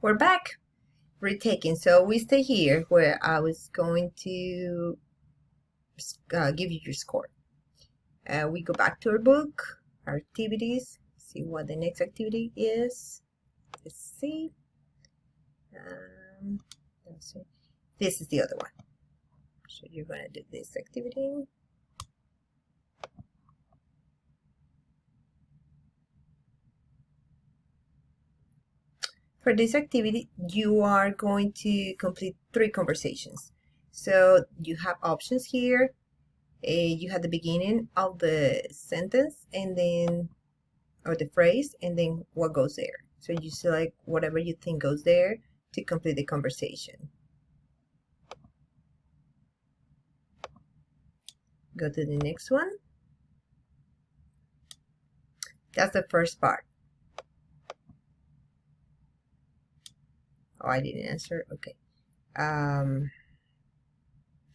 We're back, retaking. So we stay here where I was going to give you your score. We go back to our book, our activities, see what the next activity is. Let's see. Let's see. This is the other one. So you're going to do this activity. For this activity, you are going to complete 3 conversations. So you have options here. You have the beginning of the sentence and then, or the phrase, and then what goes there. So you select whatever you think goes there to complete the conversation. Go to the next one. That's the first part. Oh, I didn't answer. Okay. I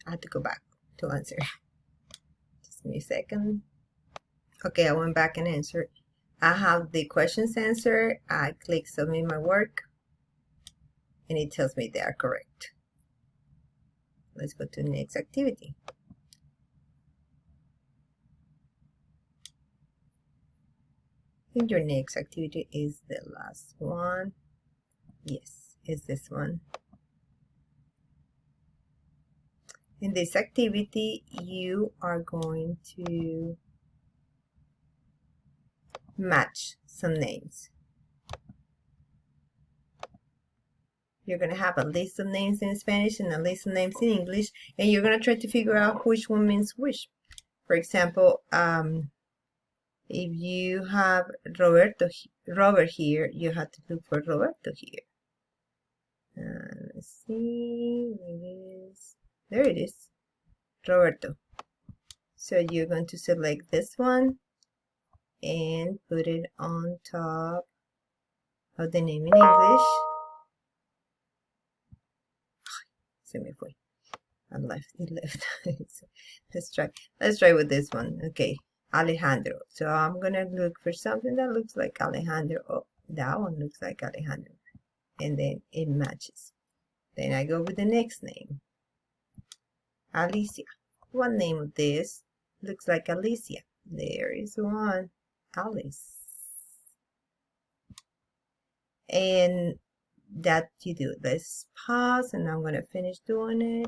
have to go back to answer. Just give me a second. Okay, I went back and answered. I have the questions answered. I click submit my work and it tells me they are correct. Let's go to the next activity. I think your next activity is the last one. Yes, it's this one. In this activity, you are going to match some names. You're going to have a list of names in Spanish and a list of names in English, and you're going to try to figure out which one means which. For example, if you have Robert here, you have to look for Roberto here. Let's see, there it is, Roberto. So you're going to select this one and put it on top of the name in English. Se me fue. I left. It left. Let's try with this one. Okay, Alejandro. So I'm gonna look for something that looks like Alejandro. Oh, that one looks like Alejandro, and then it matches. Then I go with the next name, Alicia. What name of this looks like Alicia? There is one, Alice. And that you do. Let's pause, and I'm gonna finish doing it.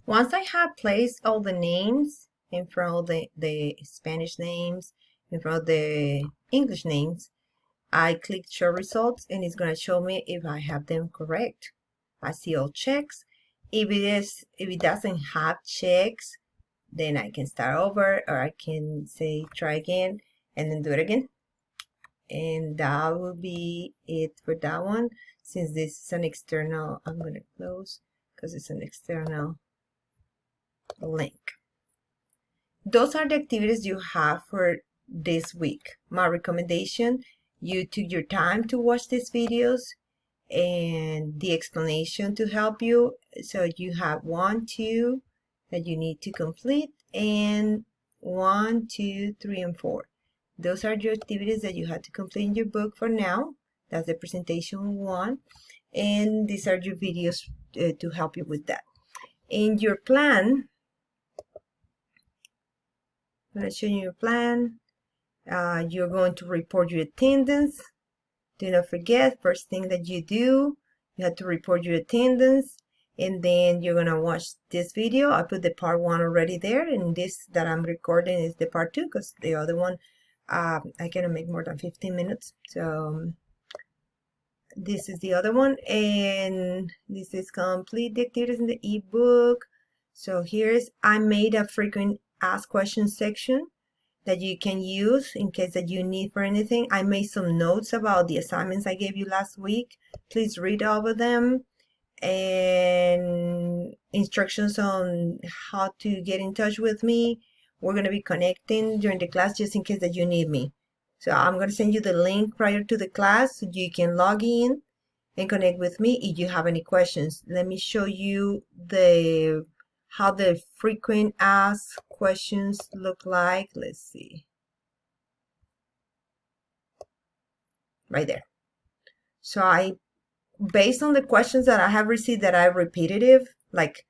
Once I have placed all the names in front of the Spanish names, in front of the English names, I click show results and it's going to show me if I have them correct. I see all checks. If it doesn't have checks, then I can start over, or I can say try again and then do it again. And that will be it for that one. Since this is an external, I'm going to close because it's an external link. Those are the activities you have for this week. My recommendation, you took your time to watch these videos and the explanation to help you. So you have 1, 2 that you need to complete, and 1, 2, 3, and 4. Those are your activities that you have to complete in your book for now. That's the presentation 1. And these are your videos to help you with that. In your plan, I'm going to show you your plan. You're going to report your attendance. Do not forget, first thing that you do, you have to report your attendance, and then you're going to watch this video. I put the part 1 already there, and this that I'm recording is the part 2, because the other one, I cannot make more than 15 minutes. So this is the other one, and this is complete the activities in the ebook. So here's, I made a frequent asked questions section that you can use in case that you need for anything. I made some notes about the assignments I gave you last week. Please read over them, and instructions on how to get in touch with me. We're going to be connecting during the class just in case that you need me. So I'm going to send you the link prior to the class so you can log in and connect with me if you have any questions. Let me show you how the frequent asked questions look like. Let's see. Right there. So I based on the questions that I have received that are repetitive, like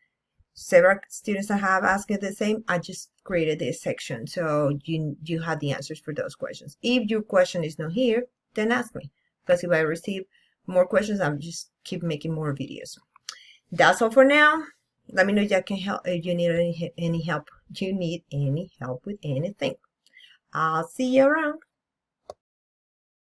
several students that have asked the same, I just created this section so you have the answers for those questions. If your question is not here, then ask me, because if I receive more questions, I'm just keep making more videos. That's all for now. Let me know if I can help, if you need any help. You need any help with anything. I'll see you around.